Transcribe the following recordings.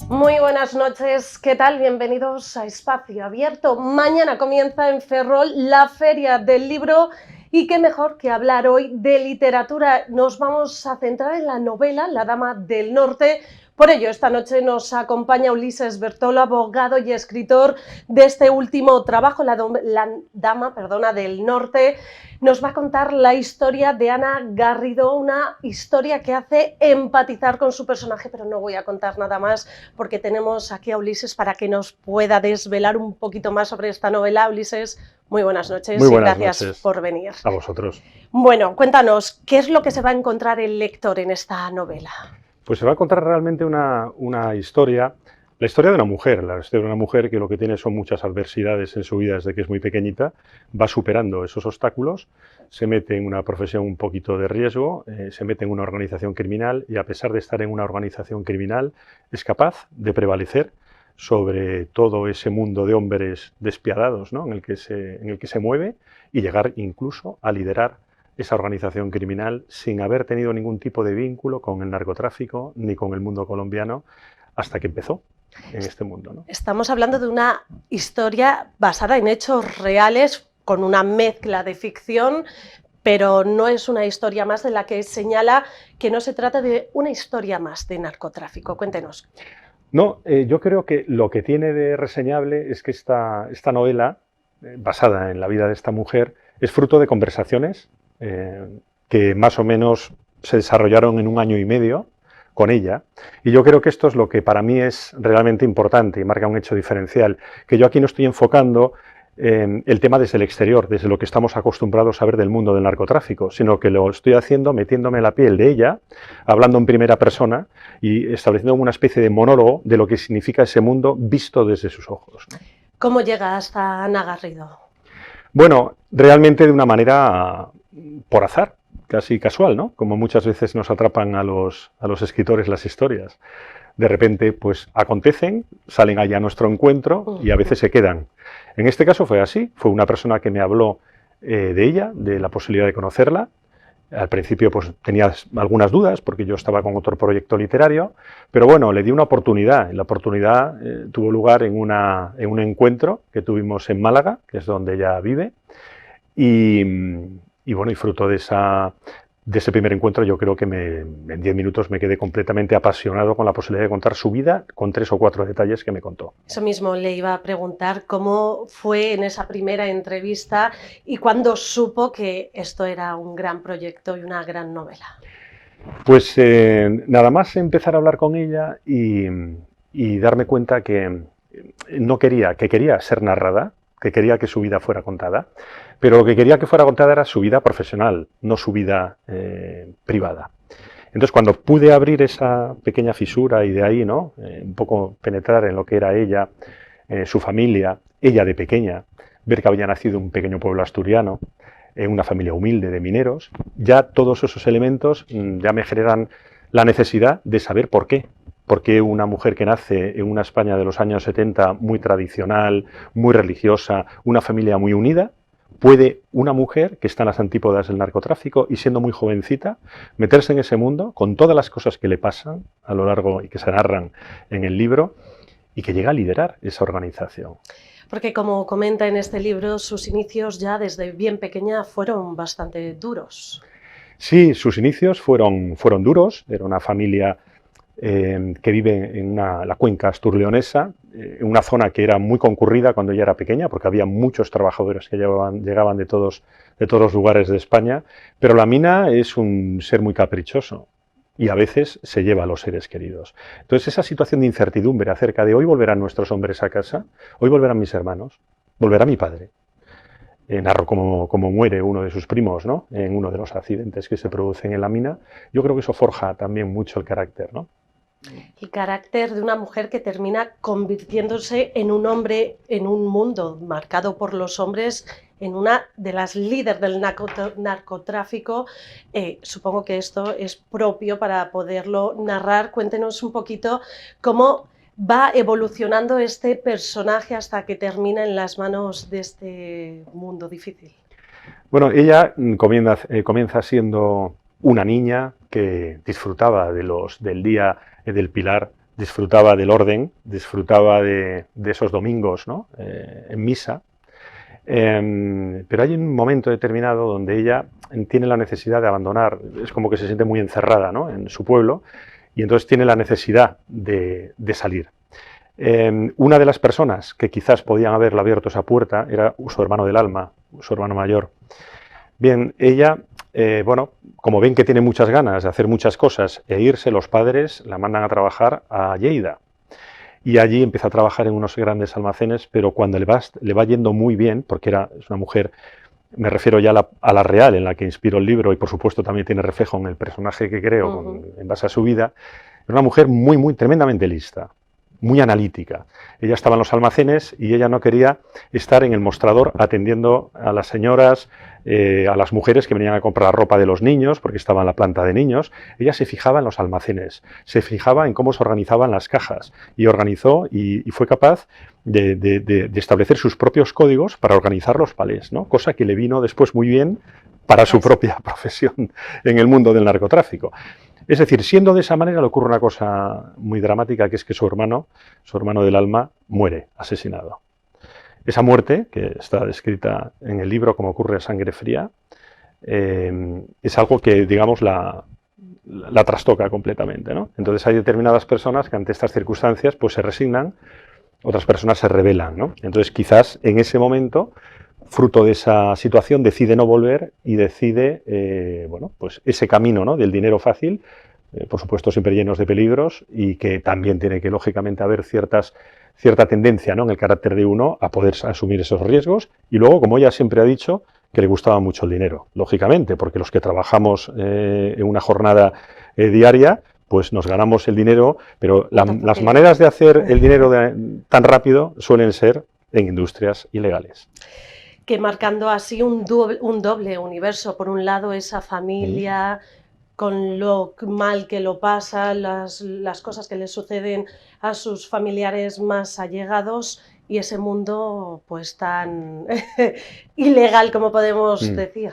Muy buenas noches, ¿qué tal? Bienvenidos a Espacio Abierto. Mañana comienza en Ferrol la Feria del Libro y qué mejor que hablar hoy de literatura. Nos vamos a centrar en la novela La Dama del Norte. Por ello, esta noche nos acompaña Ulises Bertolo, abogado y escritor de este último trabajo, La Dama del Norte. Nos va a contar la historia de Ana Garrido, una historia que hace empatizar con su personaje, pero no voy a contar nada más porque tenemos aquí a Ulises para que nos pueda desvelar un poquito más sobre esta novela. Ulises, muy buenas noches Muy y buenas gracias noches por venir. a vosotros. Bueno, cuéntanos, ¿qué es lo que se va a encontrar el lector en esta novela? Pues se va a contar realmente una historia, la historia de una mujer, la historia de una mujer que lo que tiene son muchas adversidades en su vida desde que es muy pequeñita, va superando esos obstáculos, se mete en una profesión un poquito de riesgo, se mete en una organización criminal y a pesar de estar en una organización criminal es capaz de prevalecer sobre todo ese mundo de hombres despiadados, ¿no? en el que se mueve y llegar incluso a liderar esa organización criminal sin haber tenido ningún tipo de vínculo con el narcotráfico ni con el mundo colombiano hasta que empezó en este mundo, ¿no? Estamos hablando de una historia basada en hechos reales con una mezcla de ficción, pero no es una historia más de la que señala que no se trata de una historia más de narcotráfico. Cuéntenos. No, yo creo que lo que tiene de reseñable es que esta novela, basada en la vida de esta mujer, es fruto de conversaciones que más o menos se desarrollaron en 1 año y medio con ella, y yo creo que esto es lo que para mí es realmente importante y marca un hecho diferencial, que yo aquí no estoy enfocando el tema desde el exterior, desde lo que estamos acostumbrados a ver del mundo del narcotráfico, sino que lo estoy haciendo metiéndome en la piel de ella, hablando en primera persona y estableciendo una especie de monólogo de lo que significa ese mundo visto desde sus ojos, ¿no? ¿Cómo llega hasta Ana Garrido? Bueno, realmente de una manera por azar, casi casual, ¿no? Como muchas veces nos atrapan a los escritores las historias. De repente, pues acontecen, salen allá a nuestro encuentro y a veces se quedan. En este caso fue así, fue una persona que me habló de ella, de la posibilidad de conocerla. Al principio pues tenía algunas dudas porque yo estaba con otro proyecto literario, pero bueno, le di una oportunidad. La oportunidad tuvo lugar en un encuentro que tuvimos en Málaga, que es donde ella vive, y bueno, y fruto de ese primer encuentro yo creo que en 10 minutos me quedé completamente apasionado con la posibilidad de contar su vida con 3 o 4 detalles que me contó. Eso mismo le iba a preguntar, ¿cómo fue en esa primera entrevista y cuándo supo que esto era un gran proyecto y una gran novela? Pues nada más empezar a hablar con ella y darme cuenta que que quería ser narrada, que quería que su vida fuera contada, pero lo que quería que fuera contada era su vida profesional, no su vida privada. Entonces, cuando pude abrir esa pequeña fisura y de ahí, ¿no? Un poco penetrar en lo que era ella, su familia, ella de pequeña, ver que había nacido en un pequeño pueblo asturiano, en una familia humilde de mineros, ya todos esos elementos ya me generan la necesidad de saber por qué. ¿Por qué una mujer que nace en una España de los años 70 muy tradicional, muy religiosa, una familia muy unida, puede una mujer que está en las antípodas del narcotráfico y siendo muy jovencita, meterse en ese mundo con todas las cosas que le pasan a lo largo y que se narran en el libro y que llega a liderar esa organización? Porque como comenta en este libro, sus inicios ya desde bien pequeña fueron bastante duros. Sí, sus inicios fueron duros, era una familia que vive en la cuenca asturleonesa, en una zona que era muy concurrida cuando ella era pequeña, porque había muchos trabajadores que llegaban de todos los lugares de España, pero la mina es un ser muy caprichoso y a veces se lleva a los seres queridos. Entonces esa situación de incertidumbre acerca de hoy volverán nuestros hombres a casa, hoy volverán mis hermanos, volverá mi padre. Narro cómo muere uno de sus primos, ¿no? En uno de los accidentes que se producen en la mina. Yo creo que eso forja también mucho el carácter, ¿no? El carácter de una mujer que termina convirtiéndose en un hombre en un mundo marcado por los hombres, en una de las líderes del narcotráfico. Supongo que esto es propio para poderlo narrar. Cuéntenos un poquito cómo va evolucionando este personaje hasta que termina en las manos de este mundo difícil. Bueno, ella comienza siendo una niña que disfrutaba del día del Pilar disfrutaba del orden, disfrutaba de esos domingos, ¿no? En misa. Pero hay un momento determinado donde ella tiene la necesidad de abandonar, es como que se siente muy encerrada, ¿no? En su pueblo, y entonces tiene la necesidad de salir. Una de las personas que quizás podían haberle abierto esa puerta era su hermano del alma, su hermano mayor. Bien, ella, bueno, como ven que tiene muchas ganas de hacer muchas cosas e irse, los padres la mandan a trabajar a Lleida. Y allí empieza a trabajar en unos grandes almacenes, pero cuando le va yendo muy bien, porque es una mujer, me refiero ya a la real, en la que inspiró el libro, y por supuesto también tiene reflejo en el personaje que creo, en base a su vida, es una mujer muy tremendamente lista, muy analítica. Ella estaba en los almacenes y ella no quería estar en el mostrador atendiendo a las señoras, a las mujeres que venían a comprar ropa de los niños, porque estaba en la planta de niños. Ella se fijaba en los almacenes, se fijaba en cómo se organizaban las cajas y organizó y fue capaz de establecer sus propios códigos para organizar los palés, ¿no? Cosa que le vino después muy bien para su propia profesión en el mundo del narcotráfico. Es decir, siendo de esa manera, le ocurre una cosa muy dramática, que es que su hermano del alma, muere asesinado. Esa muerte, que está descrita en el libro como ocurre a sangre fría, es algo que, digamos, la trastoca completamente, ¿no? Entonces hay determinadas personas que ante estas circunstancias pues se resignan, otras personas se rebelan, ¿no? Entonces quizás en ese momento, fruto de esa situación, decide no volver y decide, bueno, pues ese camino, ¿no?, del dinero fácil, por supuesto siempre llenos de peligros, y que también tiene que lógicamente haber cierta tendencia, ¿no?, en el carácter de uno a poder asumir esos riesgos. Y luego, como ella siempre ha dicho, que le gustaba mucho el dinero, lógicamente, porque los que trabajamos en una jornada diaria, pues nos ganamos el dinero, pero las maneras de hacer el dinero tan rápido suelen ser en industrias ilegales. Que marcando así un doble universo. Por un lado, esa familia con lo mal que lo pasa, las cosas que le suceden a sus familiares más allegados, y ese mundo pues tan ilegal, como podemos decir.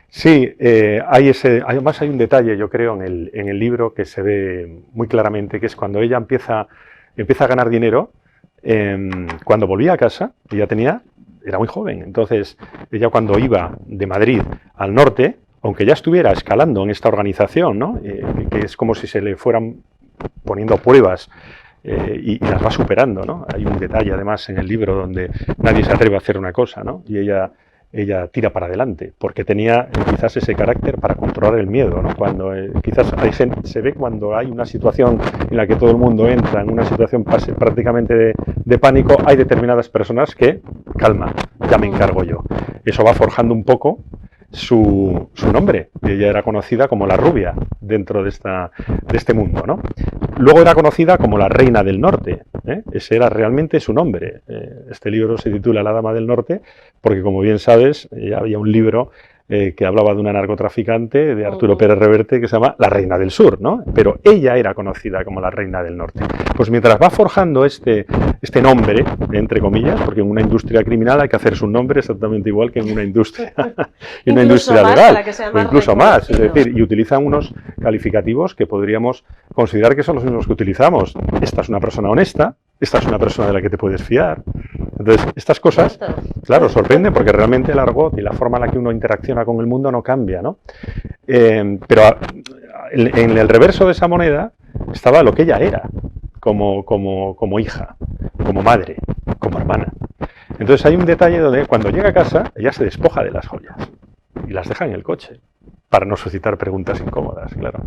Sí, además hay un detalle, yo creo, en el libro que se ve muy claramente, que es cuando ella empieza a ganar dinero. Cuando volvía a casa, era muy joven, entonces ella, cuando iba de Madrid al norte, aunque ya estuviera escalando en esta organización, ¿no?, que es como si se le fueran poniendo pruebas y las va superando, ¿no? Hay un detalle además en el libro donde nadie se atreve a hacer una cosa, ¿no?, y ella tira para adelante, porque tenía quizás ese carácter para controlar el miedo, ¿no? Cuando quizás hay gente, se ve cuando hay una situación en la que todo el mundo entra en una situación prácticamente de pánico, hay determinadas personas que, calma, ya me encargo yo. Eso va forjando un poco su nombre. Ella era conocida como la rubia dentro de este mundo, ¿no? Luego era conocida como la reina del norte, ¿eh? Ese era realmente su nombre. Este libro se titula La dama del norte porque, como bien sabes, había un libro que hablaba de una narcotraficante de Arturo Pérez Reverte que se llama La reina del sur, ¿no? Pero ella era conocida como la reina del norte. Pues mientras va forjando este nombre, entre comillas, porque en una industria criminal hay que hacerse un nombre exactamente igual que en una industria, en una industria legal, o incluso más, es decir, y utilizan unos calificativos que podríamos considerar que son los mismos que utilizamos. Esta es una persona honesta, esta es una persona de la que te puedes fiar. Entonces, estas cosas, claro, sorprenden, porque realmente el argot y la forma en la que uno interacciona con el mundo no cambia, ¿no? Pero en el reverso de esa moneda estaba lo que ella era, como hija, como madre, como hermana. Entonces hay un detalle donde cuando llega a casa, ella se despoja de las joyas y las deja en el coche, para no suscitar preguntas incómodas, claro.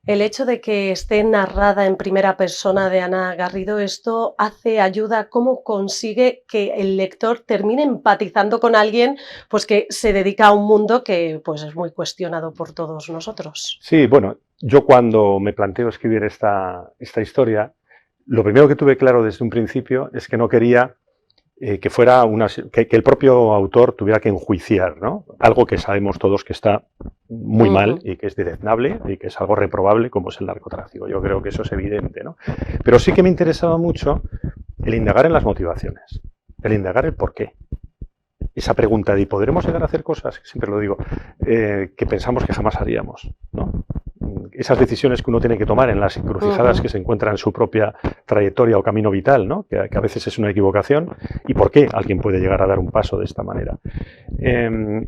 El hecho de que esté narrada en primera persona de Ana Garrido, esto ayuda, ¿cómo consigue que el lector termine empatizando con alguien pues que se dedica a un mundo que pues es muy cuestionado por todos nosotros? Sí, bueno, yo cuando me planteo escribir esta historia, lo primero que tuve claro desde un principio es que no quería que el propio autor tuviera que enjuiciar, ¿no?, algo que sabemos todos que está muy mal y que es deleznable y que es algo reprobable, como es el narcotráfico. Yo creo que eso es evidente, ¿no? Pero sí que me interesaba mucho el indagar en las motivaciones, el indagar el porqué. Esa pregunta de ¿podremos llegar a hacer cosas? Siempre lo digo, que pensamos que jamás haríamos, ¿no? esas decisiones que uno tiene que tomar en las encrucijadas que se encuentra en su propia trayectoria o camino vital, ¿no? Que a veces es una equivocación, y por qué alguien puede llegar a dar un paso de esta manera.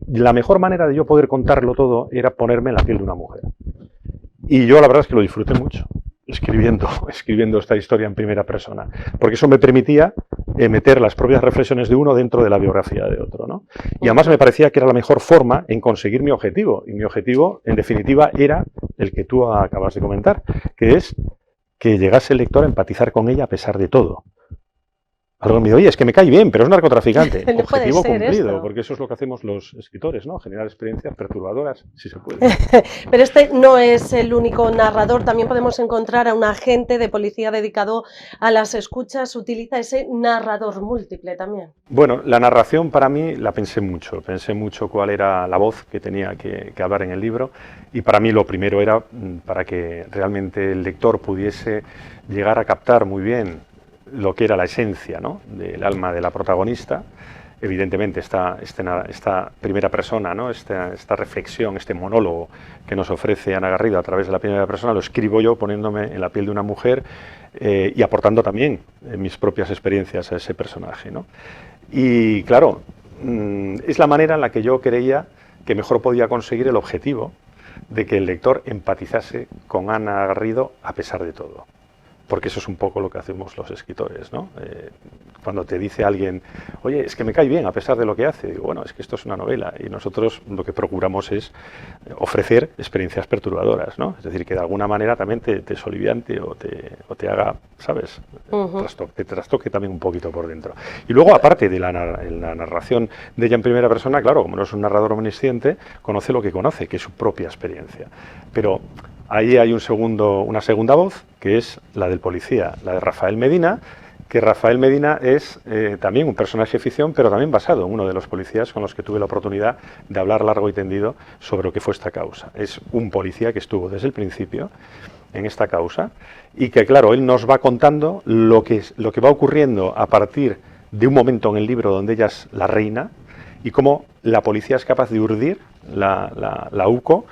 La mejor manera de yo poder contarlo todo era ponerme en la piel de una mujer. Y yo la verdad es que lo disfruté mucho, escribiendo esta historia en primera persona, porque eso me permitía meter las propias reflexiones de uno dentro de la biografía de otro, ¿no? Y además me parecía que era la mejor forma en conseguir mi objetivo, y mi objetivo, en definitiva, era el que tú acabas de comentar, que es que llegase el lector a empatizar con ella a pesar de todo. Algo me dice, oye, es que me cae bien, pero es narcotraficante. No Objetivo cumplido, esto. porque eso es lo que hacemos los escritores, ¿no? Generar experiencias perturbadoras, si se puede. Pero este no es el único narrador, también podemos encontrar a un agente de policía dedicado a las escuchas, utiliza ese narrador múltiple también. Bueno, la narración para mí la pensé mucho cuál era la voz que tenía que hablar en el libro, y para mí lo primero era para que realmente el lector pudiese llegar a captar muy bien lo que era la esencia, ¿no?, del alma de la protagonista. Evidentemente esta primera persona, ¿no?, esta reflexión, este monólogo que nos ofrece Ana Garrido a través de la primera persona, lo escribo yo poniéndome en la piel de una mujer y aportando también mis propias experiencias a ese personaje, ¿no? Y claro, es la manera en la que yo creía que mejor podía conseguir el objetivo de que el lector empatizase con Ana Garrido a pesar de todo. Porque eso es un poco lo que hacemos los escritores, ¿no? Cuando te dice alguien, oye, es que me cae bien a pesar de lo que hace, digo, bueno, es que esto es una novela, y nosotros lo que procuramos es ofrecer experiencias perturbadoras, ¿no? Es decir, que de alguna manera también te soliviante o te haga, ¿sabes? Te trastoque también un poquito por dentro. Y luego, aparte de la narración de ella en primera persona, claro, como no es un narrador omnisciente, conoce lo que conoce, que es su propia experiencia. Pero ahí hay una segunda voz, que es la del policía, la de Rafael Medina, que Rafael Medina es también un personaje de ficción, pero también basado en uno de los policías con los que tuve la oportunidad de hablar largo y tendido sobre lo que fue esta causa. Es un policía que estuvo desde el principio en esta causa, y que, claro, él nos va contando lo que va ocurriendo a partir de un momento en el libro donde ella es la reina, y cómo la policía es capaz de urdir, la UCO,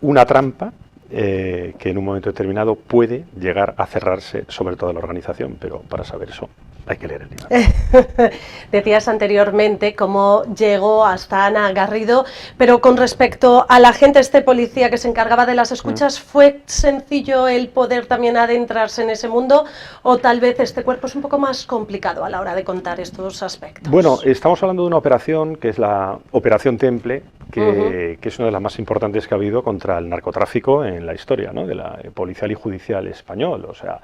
una trampa que en un momento determinado puede llegar a cerrarse sobre toda la organización, pero para saber eso hay que leer el libro. Decías anteriormente cómo llegó hasta Ana Garrido, pero con respecto a la gente, este policía que se encargaba de las escuchas, ¿fue sencillo el poder también adentrarse en ese mundo, o tal vez este cuerpo es un poco más complicado a la hora de contar estos aspectos? Bueno, estamos hablando de una operación que es la Operación Temple, que es una de las más importantes que ha habido contra el narcotráfico en la historia, ¿no?, de la policial y judicial español. O sea,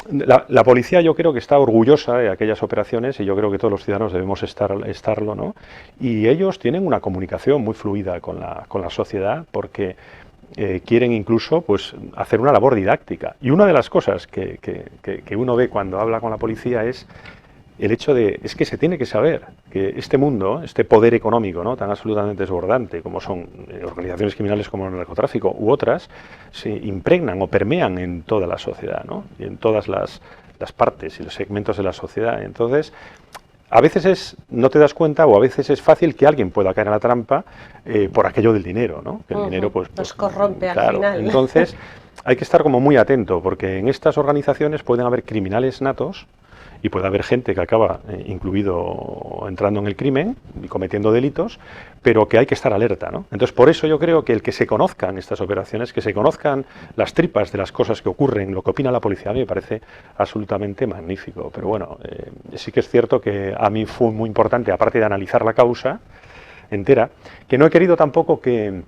la policía, yo creo que está orgullosa de aquellas operaciones, y yo creo que todos los ciudadanos debemos estarlo, ¿no? Y ellos tienen una comunicación muy fluida con la sociedad, porque quieren incluso, pues, hacer una labor didáctica. Y una de las cosas que uno ve cuando habla con la policía es el hecho es que se tiene que saber que este mundo, este poder económico, ¿no?, tan absolutamente desbordante como son organizaciones criminales como el narcotráfico u otras, se impregnan o permean en toda la sociedad, ¿no?, y en todas las partes y los segmentos de la sociedad. Entonces, a veces no te das cuenta, o a veces es fácil que alguien pueda caer en la trampa por aquello del dinero, ¿no? Que el dinero pues nos corrompe claro, al final. Entonces, hay que estar como muy atento, porque en estas organizaciones pueden haber criminales natos, y puede haber gente que acaba incluido entrando en el crimen y cometiendo delitos, pero que hay que estar alerta, ¿no? Entonces, por eso yo creo que el que se conozcan estas operaciones, que se conozcan las tripas de las cosas que ocurren, lo que opina la policía, a mí me parece absolutamente magnífico. Pero bueno, sí que es cierto que a mí fue muy importante, aparte de analizar la causa entera, que no he querido tampoco que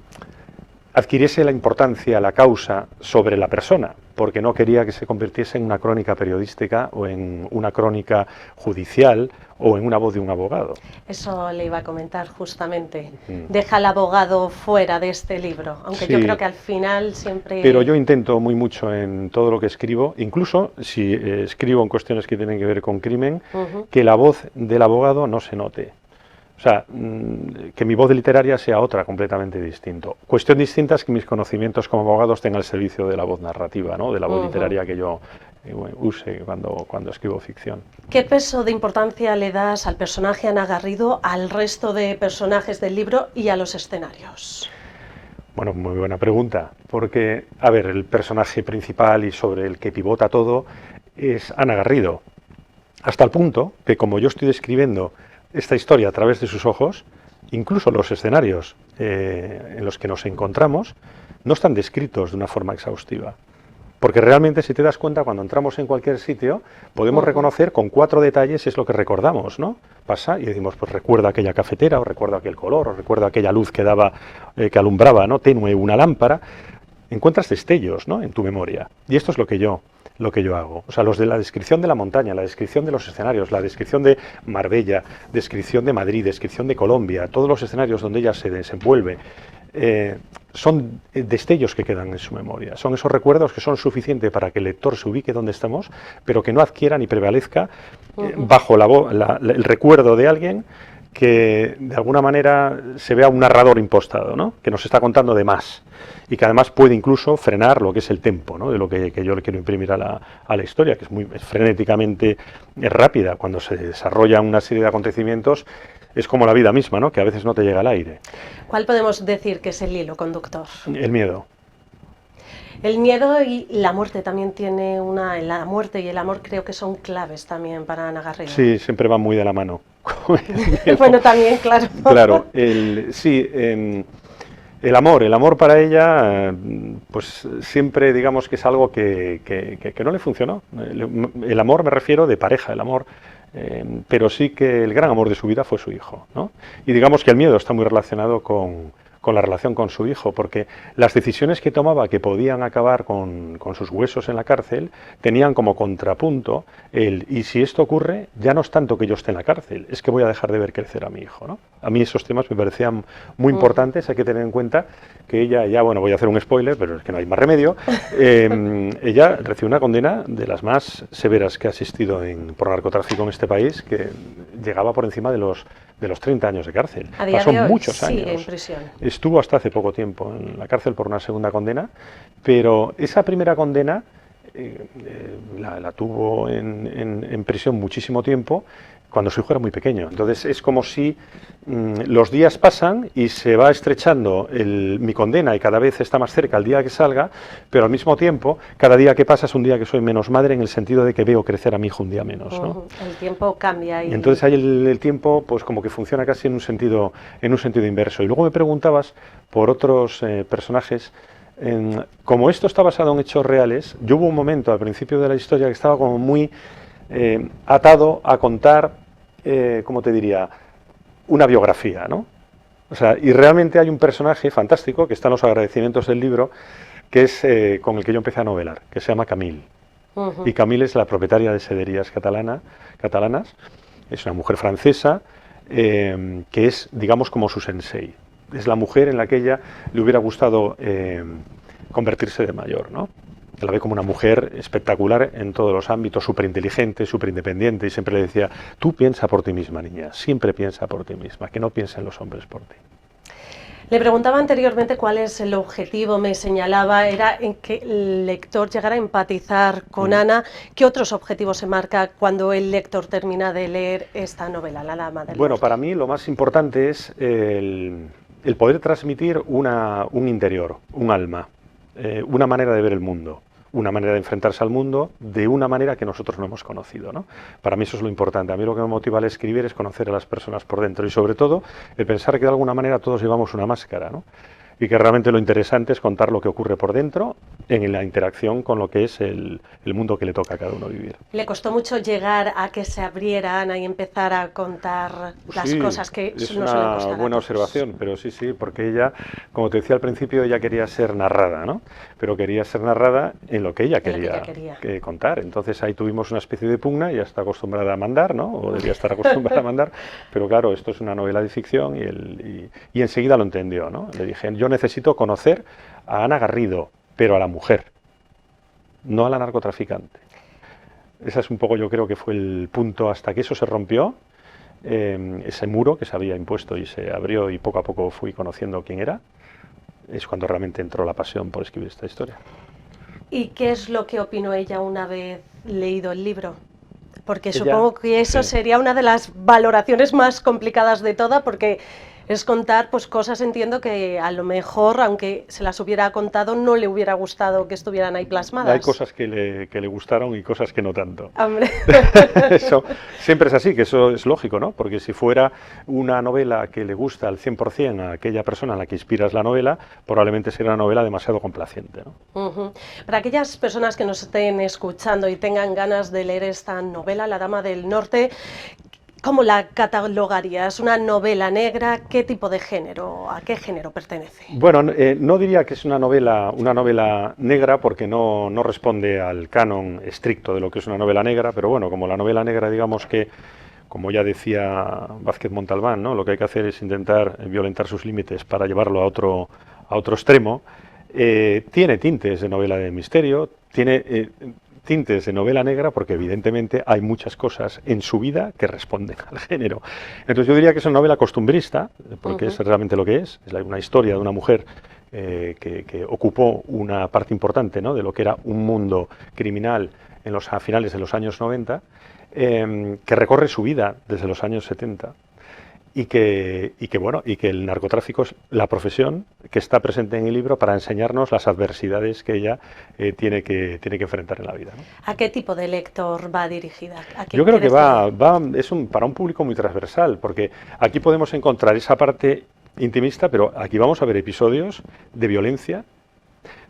adquiriese la importancia la causa sobre la persona, porque no quería que se convirtiese en una crónica periodística o en una crónica judicial o en una voz de un abogado. Eso le iba a comentar justamente. Deja al abogado fuera de este libro, aunque sí, yo creo que al final siempre... Pero yo intento muy mucho en todo lo que escribo, incluso si escribo en cuestiones que tienen que ver con crimen, que la voz del abogado no se note. O sea, que mi voz literaria sea otra, completamente distinto. Cuestión distinta es que mis conocimientos como abogado estén al servicio de la voz narrativa, ¿no?, de la voz literaria que yo use cuando escribo ficción. ¿Qué peso de importancia le das al personaje Ana Garrido, al resto de personajes del libro y a los escenarios? Bueno, muy buena pregunta, porque, a ver, el personaje principal y sobre el que pivota todo es Ana Garrido, hasta el punto que como yo estoy describiendo esta historia a través de sus ojos, incluso los escenarios en los que nos encontramos no están descritos de una forma exhaustiva. Porque realmente, si te das cuenta, cuando entramos en cualquier sitio, podemos reconocer con 4 detalles es lo que recordamos, ¿no? Pasa y decimos, pues recuerdo aquella cafetera, o recuerdo aquel color, o recuerdo aquella luz que daba, que alumbraba, ¿no? Tenue una lámpara. Encuentras destellos, ¿no? En tu memoria. Y esto es lo que yo hago. O sea, los de la descripción de la montaña, la descripción de los escenarios, la descripción de Marbella, descripción de Madrid, descripción de Colombia, todos los escenarios donde ella se desenvuelve, son destellos que quedan en su memoria. Son esos recuerdos que son suficientes para que el lector se ubique donde estamos, pero que no adquiera ni prevalezca bajo el recuerdo de alguien que de alguna manera se vea un narrador impostado, ¿no? Que nos está contando de más y que además puede incluso frenar lo que es el tempo, ¿no? De lo que yo le quiero imprimir a la historia, que es frenéticamente rápida. Cuando se desarrolla una serie de acontecimientos es como la vida misma, ¿no? Que a veces no te llega al aire. ¿Cuál podemos decir que es el hilo conductor? El miedo. El miedo y la muerte también tiene la muerte y el amor creo que son claves también para Ana Garrido. Sí, siempre van muy de la mano. Bueno, también, claro. Claro, el amor para ella, pues siempre digamos que es algo que no le funcionó. El amor me refiero de pareja, el amor, pero sí que el gran amor de su vida fue su hijo, ¿no? Y digamos que el miedo está muy relacionado con la relación con su hijo, porque las decisiones que tomaba que podían acabar con sus huesos en la cárcel tenían como contrapunto y si esto ocurre, ya no es tanto que yo esté en la cárcel, es que voy a dejar de ver crecer a mi hijo, ¿no? A mí esos temas me parecían muy importantes. Hay que tener en cuenta que ella ya, bueno, voy a hacer un spoiler, pero es que no hay más remedio, ella recibió una condena de las más severas que ha asistido por narcotráfico en este país, que llegaba por encima de los 30 años de cárcel. Pasó muchos años. En prisión. Estuvo hasta hace poco tiempo en la cárcel por una segunda condena, pero esa primera condena la tuvo en prisión muchísimo tiempo, cuando su hijo era muy pequeño. Entonces es como si los días pasan y se va estrechando mi condena y cada vez está más cerca el día que salga, pero al mismo tiempo, cada día que pasa es un día que soy menos madre, en el sentido de que veo crecer a mi hijo un día menos, ¿no? El tiempo cambia. Y entonces ahí el tiempo pues como que funciona casi en un sentido inverso. Y luego me preguntabas por otros personajes. Como esto está basado en hechos reales, yo hubo un momento al principio de la historia que estaba como muy atado a contar, ¿cómo te diría?, una biografía, ¿no? O sea, y realmente hay un personaje fantástico que está en los agradecimientos del libro, que es con el que yo empecé a novelar, que se llama Camille. Y Camille es la propietaria de sederías catalanas, es una mujer francesa, que es, digamos, como su sensei. Es la mujer en la que ella le hubiera gustado convertirse de mayor, ¿no? La ve como una mujer espectacular en todos los ámbitos, súper inteligente, súper independiente, y siempre le decía, tú piensa por ti misma, niña, siempre piensa por ti misma, que no piensen los hombres por ti. Le preguntaba anteriormente cuál es el objetivo, me señalaba, era en que el lector llegara a empatizar con Ana. ¿Qué otros objetivos se marca cuando el lector termina de leer esta novela, La Lama del Bueno, Norte? para mí lo más importante es el poder transmitir un interior, un alma, una manera de ver el mundo, una manera de enfrentarse al mundo de una manera que nosotros no hemos conocido, ¿no? Para mí eso es lo importante. A mí lo que me motiva al escribir es conocer a las personas por dentro y sobre todo el pensar que de alguna manera todos llevamos una máscara, ¿no? Y que realmente lo interesante es contar lo que ocurre por dentro en la interacción con lo que es el mundo que le toca a cada uno vivir. ¿Le costó mucho llegar a que se abriera Ana y empezar a contar las cosas que es no suelen una costar buena observación, pero sí, porque ella, como te decía al principio, ella quería ser narrada, ¿no? Pero quería ser narrada en lo que ella quería contar. Entonces ahí tuvimos una especie de pugna. Ella está acostumbrada a mandar, ¿no? O debería estar acostumbrada a mandar, pero claro, esto es una novela de ficción y enseguida lo entendió, ¿no? Le dije, yo necesito conocer a Ana Garrido, pero a la mujer, no a la narcotraficante. Ese es un poco, yo creo que fue el punto hasta que eso se rompió, ese muro que se había impuesto y se abrió y poco a poco fui conociendo quién era, es cuando realmente entró la pasión por escribir esta historia. ¿Y qué es lo que opinó ella una vez leído el libro? Porque supongo que eso sería una de las valoraciones más complicadas de todas, porque es contar pues cosas, entiendo que a lo mejor, aunque se las hubiera contado, no le hubiera gustado que estuvieran ahí plasmadas. Hay cosas que le gustaron y cosas que no tanto. Hombre. Eso siempre es así, que eso es lógico, ¿no? Porque si fuera una novela que le gusta al 100% a aquella persona a la que inspiras la novela, probablemente sería una novela demasiado complaciente, ¿no? Para aquellas personas que nos estén escuchando y tengan ganas de leer esta novela, La Dama del Norte, ¿cómo la catalogarías? ¿Una novela negra? ¿Qué tipo de género? ¿A qué género pertenece? Bueno, no diría que es una novela negra porque no responde al canon estricto de lo que es una novela negra, pero bueno, como la novela negra, digamos que, como ya decía Vázquez Montalbán, ¿no? Lo que hay que hacer es intentar violentar sus límites para llevarlo a otro extremo. Tiene tintes de novela de misterio, tiene tintes de novela negra porque evidentemente hay muchas cosas en su vida que responden al género. Entonces yo diría que es una novela costumbrista, porque es realmente lo que es una historia de una mujer que ocupó una parte importante, ¿no?, de lo que era un mundo criminal a finales de los años 90, que recorre su vida desde los años 70. Y que el narcotráfico es la profesión que está presente en el libro para enseñarnos las adversidades que ella tiene que enfrentar en la vida, ¿no? ¿A qué tipo de lector va dirigida? Yo creo que para un público muy transversal, porque aquí podemos encontrar esa parte intimista, pero aquí vamos a ver episodios de violencia,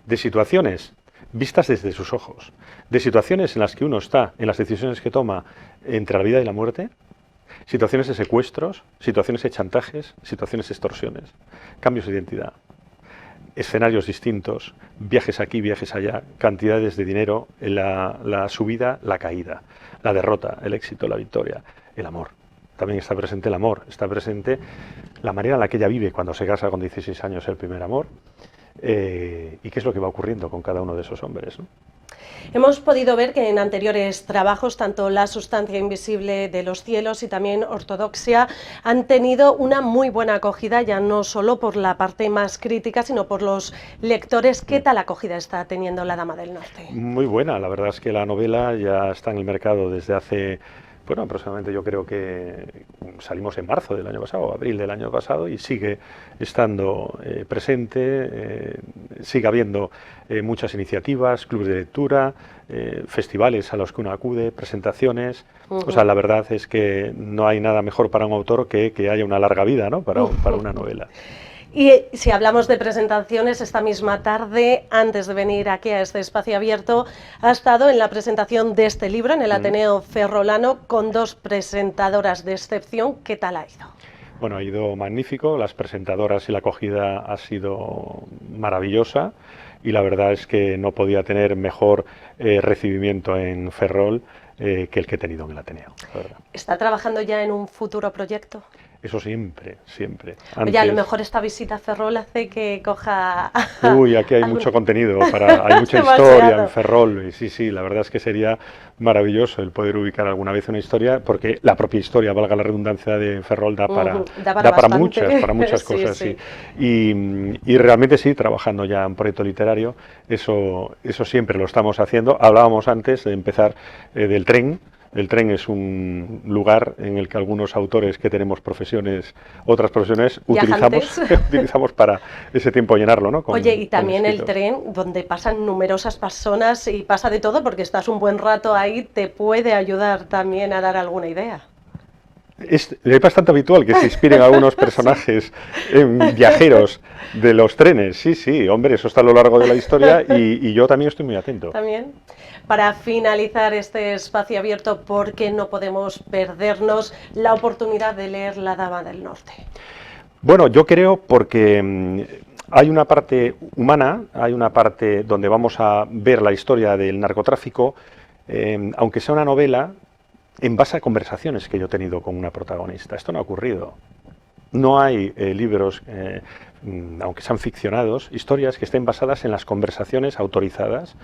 de situaciones vistas desde sus ojos, de situaciones en las que uno está, en las decisiones que toma entre la vida y la muerte, situaciones de secuestros, situaciones de chantajes, situaciones de extorsiones, cambios de identidad, escenarios distintos, viajes aquí, viajes allá, cantidades de dinero, la subida, la caída, la derrota, el éxito, la victoria, el amor. También está presente el amor, está presente la manera en la que ella vive cuando se casa con 16 años el primer amor, y qué es lo que va ocurriendo con cada uno de esos hombres, ¿no? Hemos podido ver que en anteriores trabajos, tanto La sustancia invisible de los cielos y también Ortodoxia, han tenido una muy buena acogida, ya no solo por la parte más crítica, sino por los lectores. ¿Qué tal acogida está teniendo La Dama del Norte? Muy buena, la verdad es que la novela ya está en el mercado desde hace... Bueno, aproximadamente yo creo que salimos en marzo del año pasado, abril del año pasado, y sigue estando presente, sigue habiendo muchas iniciativas, clubes de lectura, festivales a los que uno acude, presentaciones. O sea, la verdad es que no hay nada mejor para un autor que haya una larga vida, ¿no?, para una novela. Y si hablamos de presentaciones, esta misma tarde, antes de venir aquí a este espacio abierto, ha estado en la presentación de este libro en el Ateneo Ferrolano con dos presentadoras de excepción. ¿Qué tal ha ido? Bueno, ha ido magnífico, las presentadoras y la acogida ha sido maravillosa y la verdad es que no podía tener mejor recibimiento en Ferrol que el que he tenido en el Ateneo. ¿Está trabajando ya en un futuro proyecto? Eso siempre, siempre. Oye, a lo mejor esta visita a Ferrol hace que coja... Uy, aquí hay mucho contenido, hay mucha historia en Ferrol, y sí, la verdad es que sería maravilloso el poder ubicar alguna vez una historia, porque la propia historia, valga la redundancia, de Ferrol da para muchas cosas, sí. Y realmente sí, trabajando ya en proyecto literario, eso siempre lo estamos haciendo. Hablábamos antes de empezar del tren. El tren es un lugar en el que algunos autores que tenemos otras profesiones, utilizamos para ese tiempo llenarlo, ¿no? Oye, y también el tren, donde pasan numerosas personas y pasa de todo, porque estás un buen rato ahí, te puede ayudar también a dar alguna idea. Es bastante habitual que se inspiren algunos personajes viajeros de los trenes. Sí, hombre, eso está a lo largo de la historia y yo también estoy muy atento. También. Para finalizar este espacio abierto, ¿por qué no podemos perdernos la oportunidad de leer La Dama del Norte? Bueno, yo creo porque hay una parte humana, hay una parte donde vamos a ver la historia del narcotráfico, aunque sea una novela, en base a conversaciones que yo he tenido con una protagonista. Esto no ha ocurrido. No hay libros, aunque sean ficcionados, historias que estén basadas en las conversaciones autorizadas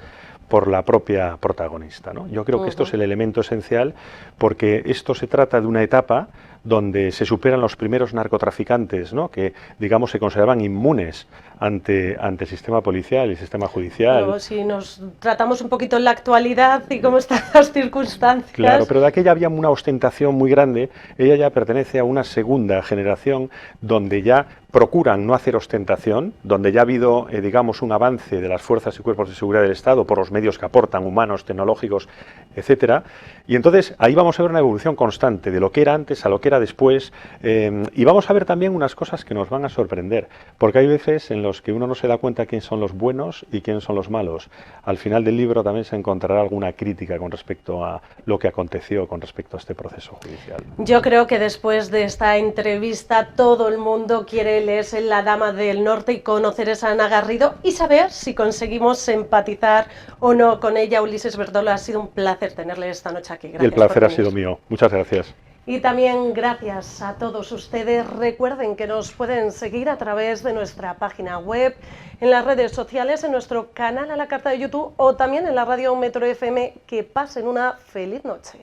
por la propia protagonista, ¿no? Yo creo que esto es el elemento esencial, porque esto se trata de una etapa donde se superan los primeros narcotraficantes, ¿no?, que, digamos, se consideraban inmunes ante el sistema policial y el sistema judicial. Pero si nos tratamos un poquito en la actualidad y cómo están las circunstancias... Claro, pero de aquella había una ostentación muy grande. Ella ya pertenece a una segunda generación donde ya procuran no hacer ostentación, donde ya ha habido, digamos, un avance de las fuerzas y cuerpos de seguridad del Estado por los medios que aportan, humanos, tecnológicos, etcétera. Y entonces ahí vamos a ver una evolución constante de lo que era antes a lo que era después, y vamos a ver también unas cosas que nos van a sorprender, porque hay veces en los que uno no se da cuenta quién son los buenos y quién son los malos. Al final del libro también se encontrará alguna crítica con respecto a lo que aconteció con respecto a este proceso judicial. Yo creo que después de esta entrevista todo el mundo quiere leerse La Dama del Norte y conocer a Ana Garrido y saber si conseguimos empatizar o no con ella. Ulises Berdola, ha sido un placer tenerle esta noche aquí. Gracias. El placer ha sido mío. Muchas gracias. Y también gracias a todos ustedes. Recuerden que nos pueden seguir a través de nuestra página web, en las redes sociales, en nuestro canal a la carta de YouTube o también en la radio Metro FM. Que pasen una feliz noche.